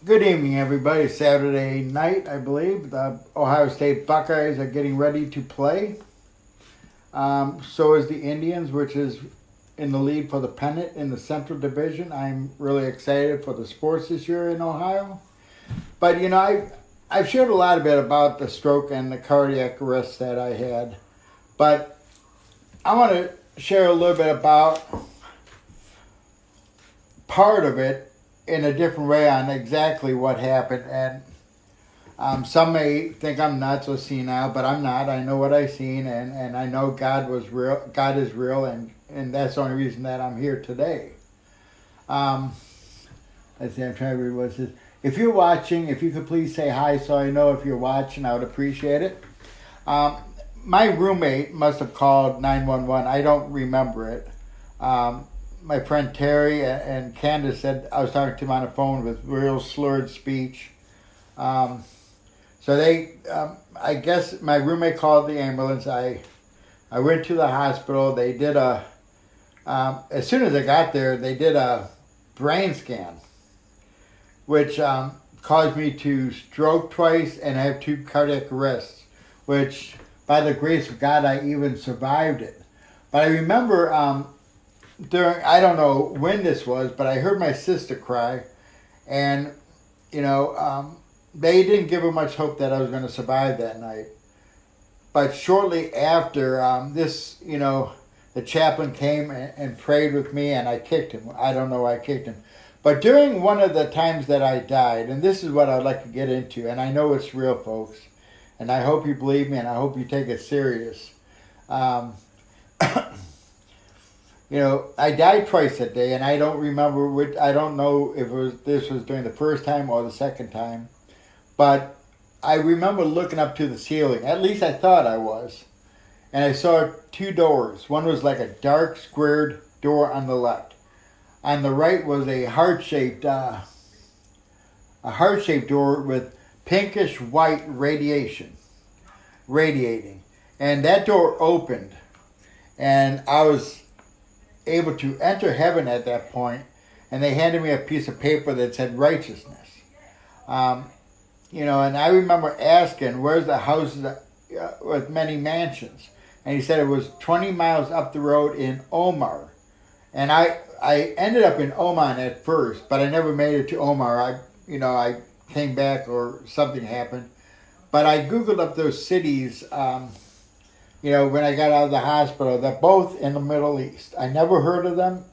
Good evening, everybody. Saturday night, I believe. The Ohio State Buckeyes are getting ready to play. So is the Indians, which is in the lead for the pennant in the Central Division. I'm really excited for the sports this year in Ohio. But, I've shared a lot of it about the stroke and the cardiac arrest that I had. But I want to share a little bit about part of it in a different way on exactly what happened. And some may think I'm nuts or senile, but I'm not. I know what I've seen, and I know God was real. God is real, and that's the only reason that I'm here today. Let's see, I'm trying to read what's this. If you're watching, if you could please say hi so I know if you're watching, I would appreciate it. My roommate must have called 911. I don't remember it. My friend Terry and Candace said I was talking to him on the phone with real slurred speech. So I guess my roommate called the ambulance. I went to the hospital. They did as soon as I got there, they did a brain scan, which caused me to stroke twice and have 2 cardiac arrests, which by the grace of God, I even survived it. But I remember I don't know when this was, but I heard my sister cry, and they didn't give her much hope that I was going to survive that night. But shortly after the chaplain came and prayed with me, and I kicked him. I don't know why I kicked him. But during one of the times that I died, and this is what I'd like to get into, and I know it's real, folks, and I hope you believe me, and I hope you take it serious. I died twice that day, and I don't remember which. I don't know if this was during the first time or the second time, but I remember looking up to the ceiling. At least I thought I was, and I saw 2 doors. One was like a dark squared door on the left. On the right was a heart-shaped door with pinkish white radiating, and that door opened, and I was able to enter heaven at that point, and they handed me a piece of paper that said righteousness. And I remember asking, where's the house with many mansions? And he said it was 20 miles up the road in Omar. And I ended up in Oman at first, but I never made it to Omar. I came back or something happened. But I Googled up those cities, when I got out of the hospital. They're both in the Middle East. I never heard of them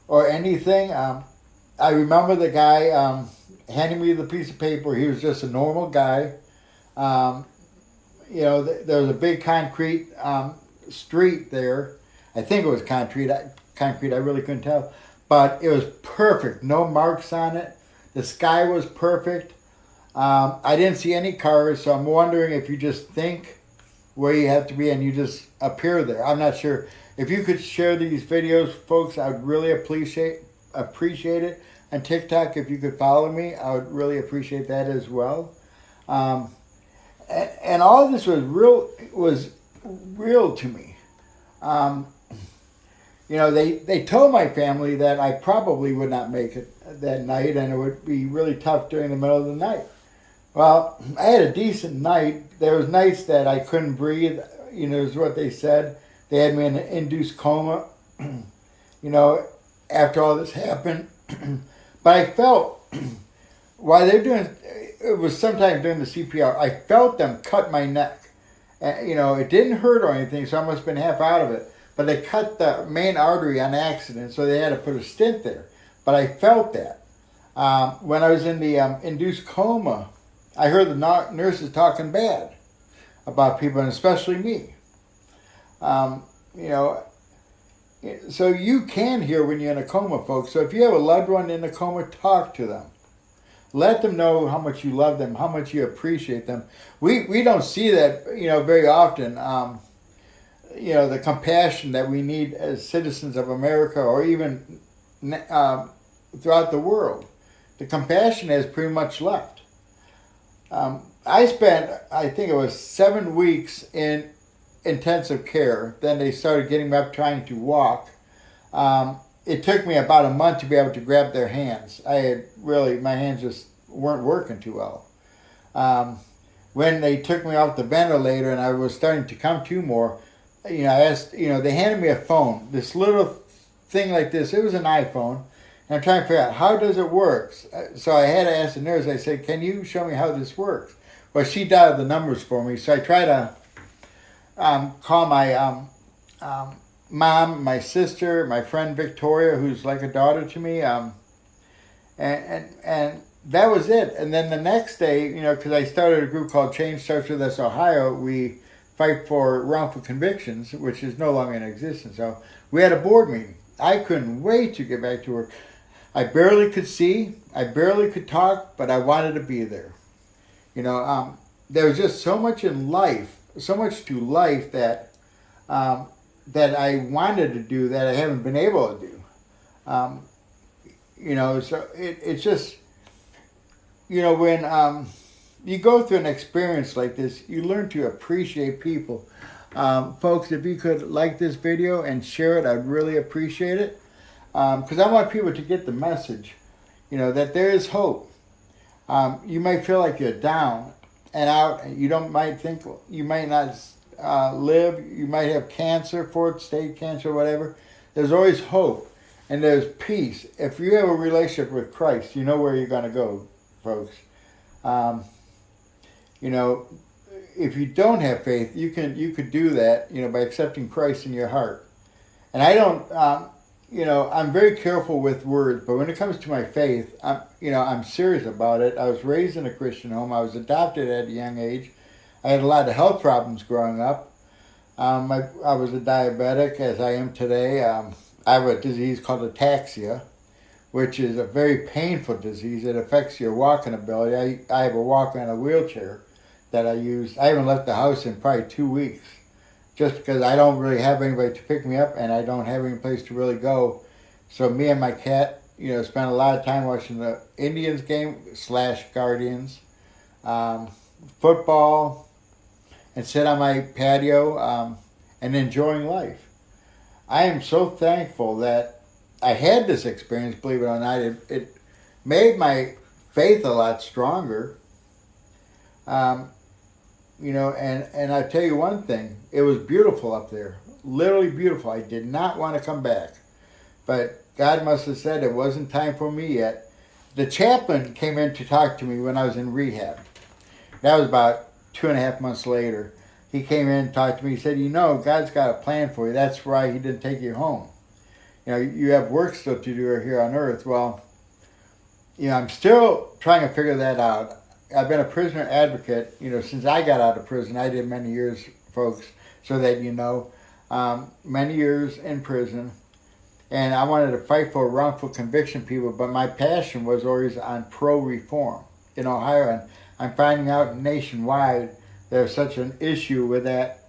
or anything. I remember the guy handing me the piece of paper. He was just a normal guy. There was a big concrete street there. I think it was concrete. I really couldn't tell. But it was perfect. No marks on it. The sky was perfect. I didn't see any cars, so I'm wondering if you just think where you have to be and you just appear there. I'm not sure. If you could share these videos, folks, I would really appreciate it. On TikTok, if you could follow me, I would really appreciate that as well. And all of this was real to me. They told my family that I probably would not make it that night, and it would be really tough during the middle of the night. Well, I had a decent night. There was nights that I couldn't breathe, is what they said. They had me in an induced coma, after all this happened. But I felt, while they're doing, it was sometime during the CPR, I felt them cut my neck. It didn't hurt or anything, so I must have been half out of it. But they cut the main artery on accident, so they had to put a stent there. But I felt that. When I was in the induced coma, I heard the nurses talking bad about people, and especially me. So you can hear when you're in a coma, folks. So if you have a loved one in a coma, talk to them. Let them know how much you love them, how much you appreciate them. We don't see that, very often. The compassion that we need as citizens of America, or even throughout the world. The compassion has pretty much left. I spent, I think it was 7 weeks in intensive care. Then they started getting me up trying to walk. it took me about a month to be able to grab their hands. My hands just weren't working too well. When they took me off the ventilator and I was starting to come to more, I asked, they handed me a phone, this little thing like this. It was an iPhone. And I'm trying to figure out, how does it work? So I had to ask the nurse. I said, can you show me how this works? Well, she dialed the numbers for me. So I tried to call my mom, my sister, my friend Victoria, who's like a daughter to me. And that was it. And then the next day, because I started a group called Change Starts With Us Ohio, we fight for wrongful convictions, which is no longer in existence. So we had a board meeting. I couldn't wait to get back to work. I barely could see, I barely could talk, but I wanted to be there. There was just so much in life, so much to life that I wanted to do that I haven't been able to do. So it's just, when you go through an experience like this, you learn to appreciate people. Folks, if you could like this video and share it, I'd really appreciate it. Because I want people to get the message, that there is hope. You might feel like you're down and out. You might think you might not live. You might have cancer, fourth stage cancer, whatever. There's always hope and there's peace. If you have a relationship with Christ, you know where you're going to go, folks. If you don't have faith, you could do that, by accepting Christ in your heart. And I don't. I'm very careful with words, but when it comes to my faith, I'm serious about it. I was raised in a Christian home. I was adopted at a young age. I had a lot of health problems growing up. I was a diabetic, as I am today. I have a disease called ataxia, which is a very painful disease. It affects your walking ability. I have a walker and a wheelchair that I use. I haven't left the house in probably 2 weeks, just because I don't really have anybody to pick me up and I don't have any place to really go. So me and my cat, spend a lot of time watching the Indians game / Guardians, football, and sit on my patio and enjoying life. I am so thankful that I had this experience, believe it or not. It made my faith a lot stronger. And I tell you one thing, it was beautiful up there, literally beautiful. I did not want to come back, but God must have said it wasn't time for me yet. The chaplain came in to talk to me when I was in rehab. That was about 2.5 months later. He came in and talked to me. He said, God's got a plan for you. That's why he didn't take you home. You have work still to do here on earth. Well, I'm still trying to figure that out. I've been a prisoner advocate, since I got out of prison. I did many years, folks, so that many years in prison. And I wanted to fight for wrongful conviction people, but my passion was always on pro-reform in Ohio. And I'm finding out nationwide there's such an issue with that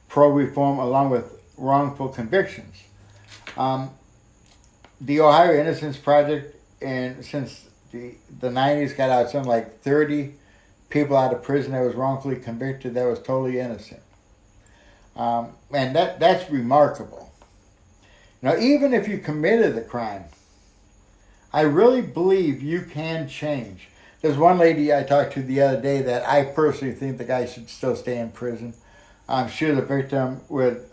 pro-reform along with wrongful convictions. The Ohio Innocence Project, and since the 90s, got out something like 30 people out of prison that was wrongfully convicted that was totally innocent. And that's remarkable. Even if you committed the crime, I really believe you can change. There's one lady I talked to the other day that I personally think the guy should still stay in prison. She was a victim with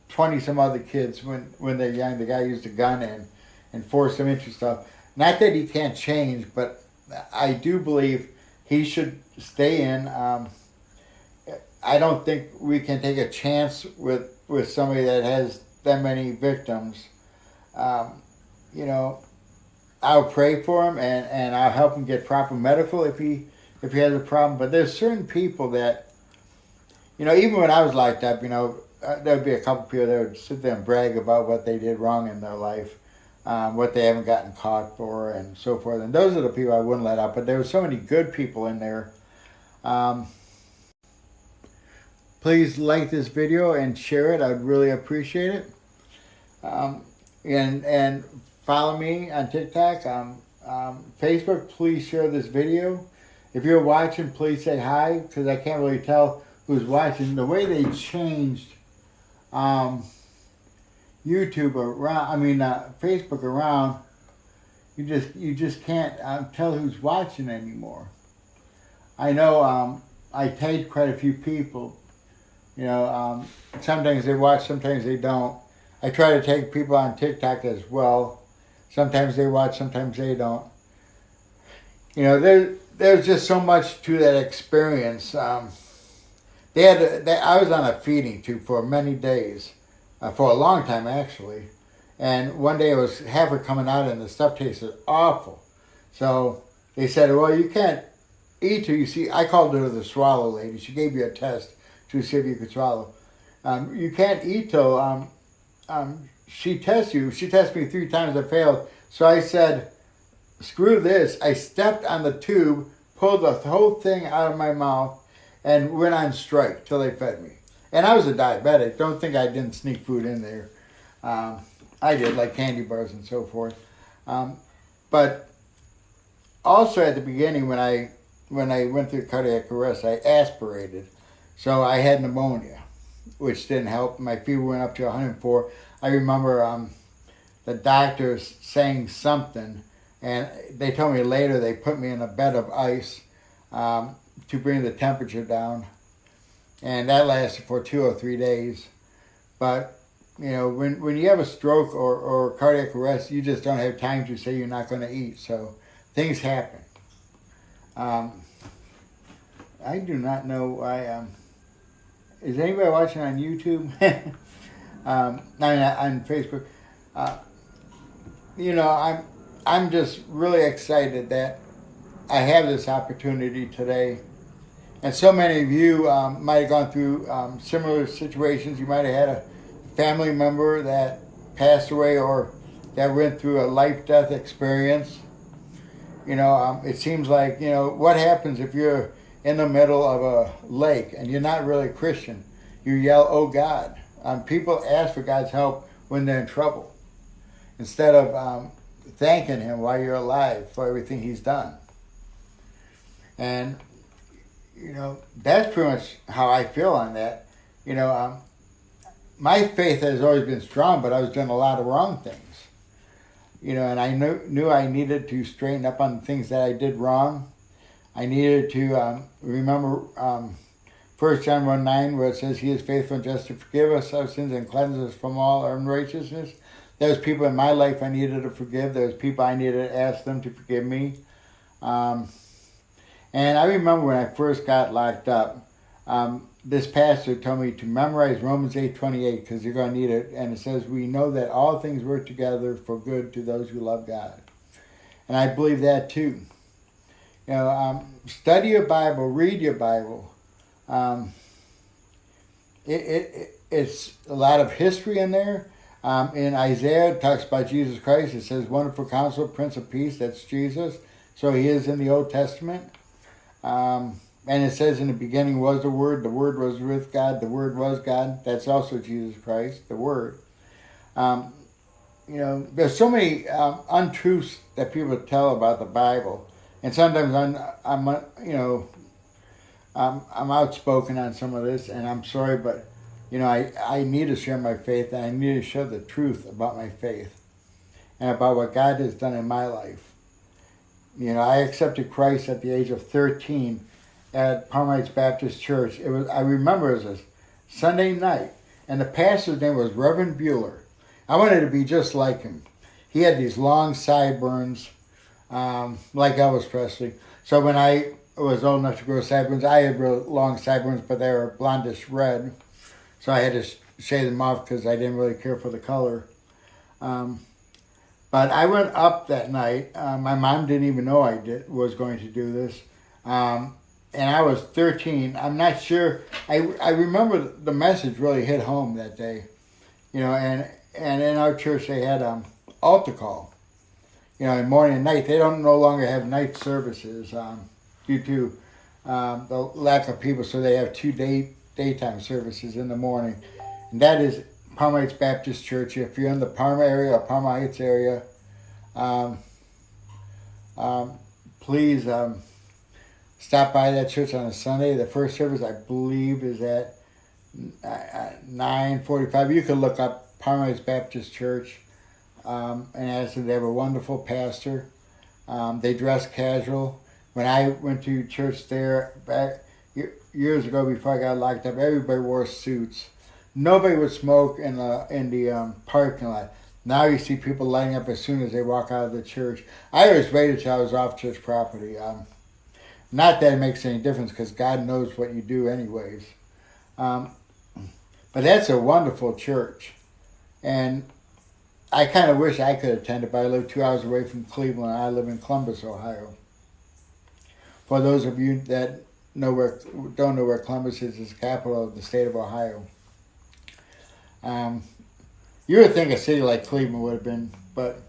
20 some other kids when they're young. The guy used a gun and forced them into stuff. Not that he can't change, but I do believe he should stay in. I don't think we can take a chance with somebody that has that many victims. I'll pray for him and I'll help him get proper medical if he has a problem. But there's certain people that, even when I was locked up, there would be a couple people that would sit there and brag about what they did wrong in their life, what they haven't gotten caught for, and so forth. And those are the people I wouldn't let out. But there were so many good people in there. Please like this video and share it. I'd really appreciate it. And follow me on TikTok, Facebook. Please share this video. If you're watching, please say hi, because I can't really tell who's watching. The way they changed, YouTube around, Facebook around, you just can't tell who's watching anymore. I know I tagged quite a few people. Sometimes they watch, sometimes they don't. I try to tag people on TikTok as well. Sometimes they watch, sometimes they don't. There's just so much to that experience. I was on a feeding tube for many days, for a long time actually, and one day it was halfway coming out and the stuff tasted awful. So they said, well, you can't eat till you see. I called her the swallow lady. She gave you a test to see if you could swallow. You can't eat till she tests you. She tested me 3 times. I failed. So I said, screw this. I stepped on the tube, pulled the whole thing out of my mouth, and went on strike till they fed me. And I was a diabetic. Don't think I didn't sneak food in there. I did, like candy bars and so forth. But also at the beginning, when I went through cardiac arrest, I aspirated. So I had pneumonia, which didn't help. My fever went up to 104. I remember the doctors saying something, and they told me later they put me in a bed of ice to bring the temperature down. And that lasted for 2 or 3 days. But, when you have a stroke or cardiac arrest, you just don't have time to say you're not going to eat. So things happen. I do not know why. Is anybody watching on YouTube? On Facebook. I'm just really excited that I have this opportunity today. And so many of you might have gone through similar situations. You might have had a family member that passed away or that went through a life-death experience. It seems like, what happens if you're in the middle of a lake and you're not really a Christian? You yell, oh God. People ask for God's help when they're in trouble instead of thanking Him while you're alive for everything He's done. And, that's pretty much how I feel on that. My faith has always been strong, but I was doing a lot of wrong things. And I knew I needed to straighten up on the things that I did wrong. I needed to remember 1 John 1:9, where it says, He is faithful and just to forgive us our sins and cleanse us from all unrighteousness. There was people in my life I needed to forgive. There was people I needed to ask them to forgive me. And I remember when I first got locked up, this pastor told me to memorize Romans 8:28 because you're going to need it. And it says, we know that all things work together for good to those who love God. And I believe that too. Study your Bible, read your Bible. It's a lot of history in there. In Isaiah, it talks about Jesus Christ. It says, Wonderful Counselor, Prince of Peace. That's Jesus. So He is in the Old Testament. And it says in the beginning was the Word was with God, the Word was God. That's also Jesus Christ, the Word. There's so many untruths that people tell about the Bible. And sometimes I'm outspoken on some of this, and I'm sorry, but I need to share my faith, and I need to share the truth about my faith and about what God has done in my life. I accepted Christ at the age of 13 at Palm Heights Baptist Church. I remember it was a Sunday night, and the pastor's name was Reverend Bueller. I wanted to be just like him. He had these long sideburns, like Elvis Presley. So when I was old enough to grow sideburns, I had real long sideburns, but they were blondish red. So I had to shave them off because I didn't really care for the color. But I went up that night. My mom didn't even know I was going to do this. And I was 13. I'm not sure. I remember the message really hit home that day. And in our church they had altar call. In morning and night. They don't no longer have night services due to the lack of people. So they have 2 daytime services in the morning. And that is Palm Heights Baptist Church. If you're in the Parma area or Palm Heights area, please stop by that church on a Sunday. The first service, I believe, is at 9:45. You can look up Paradise Baptist Church in Addison. They have a wonderful pastor. They dress casual. When I went to church there back years ago before I got locked up, everybody wore suits. Nobody would smoke in the parking lot. Now you see people lighting up as soon as they walk out of the church. I always waited till I was off church property. Not that it makes any difference because God knows what you do anyways. But that's a wonderful church. And I kind of wish I could attend it, but I live 2 hours away from Cleveland. I live in Columbus, Ohio. For those of you that don't know where Columbus is, it's the capital of the state of Ohio. You would think a city like Cleveland would have been, but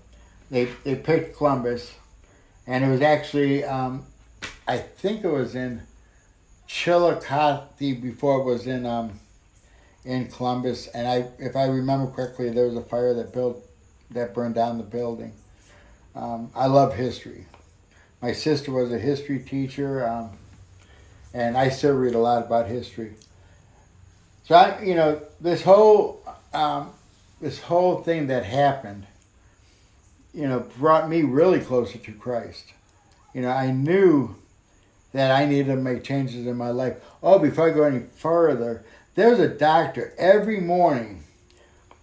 they picked Columbus, and it was actually, I think it was in Chillicothe before it was in Columbus, and if I remember correctly, there was a fire that burned down the building. I love history. My sister was a history teacher, and I still read a lot about history. So this whole thing that happened, brought me really closer to Christ. I knew that I needed to make changes in my life. Oh, before I go any further, there was a doctor every morning.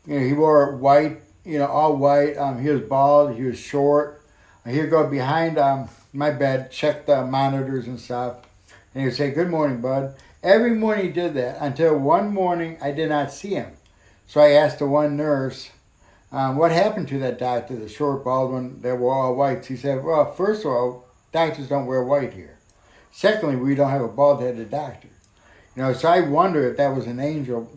He wore white, all white. He was bald. He was short. He'd go behind my bed, check the monitors and stuff, and he would say, "Good morning, bud." Every morning he did that until one morning I did not see him. So I asked the one nurse, what happened to that doctor, the short, bald one that wore all whites? He said, well, first of all, doctors don't wear white here. Secondly, we don't have a bald-headed doctor. So I wonder if that was an angel,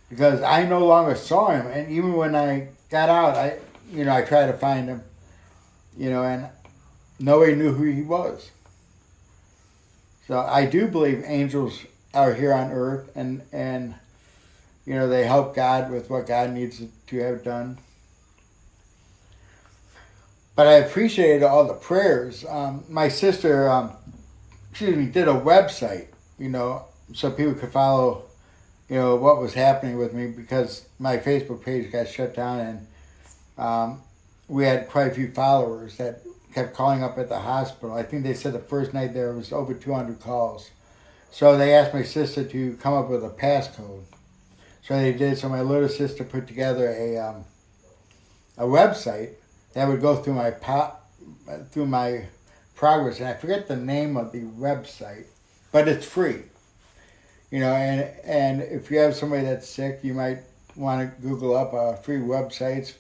because I no longer saw him. And even when I got out, I tried to find him, and nobody knew who he was. So I do believe angels are here on earth, and they help God with what God needs to have done. But I appreciated all the prayers. My sister, did a website, so people could follow, what was happening with me, because my Facebook page got shut down, and we had quite a few followers that kept calling up at the hospital. I think they said the first night there was over 200 calls. So they asked my sister to come up with a passcode. So they did. So my little sister put together a website that would go through my progress, and I forget the name of the website, but it's free. And if you have somebody that's sick, you might want to Google up free websites,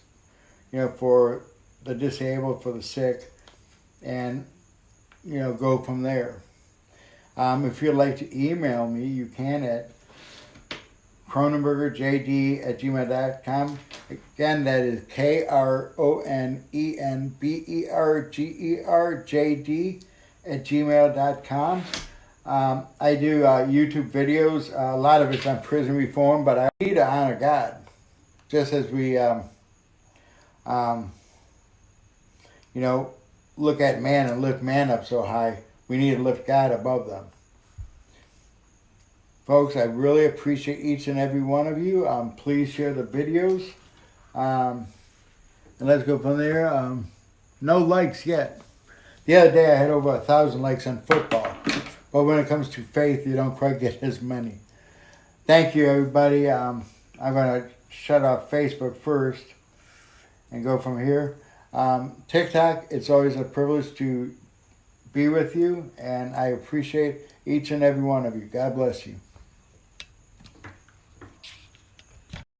for the disabled, for the sick, and go from there. If you'd like to email me, you can at KronenbergerJD@gmail.com. Again, that is KronenbergerJD@gmail.com. I do YouTube videos. A lot of it's on prison reform, but I need to honor God. Just as we, look at man and lift man up so high, we need to lift God above them. Folks, I really appreciate each and every one of you. Please share the videos. And let's go from there. No likes yet. The other day I had over 1,000 likes on football. But when it comes to faith, you don't quite get as many. Thank you, everybody. I'm going to shut off Facebook first and go from here. TikTok, it's always a privilege to be with you, and I appreciate each and every one of you. God bless you.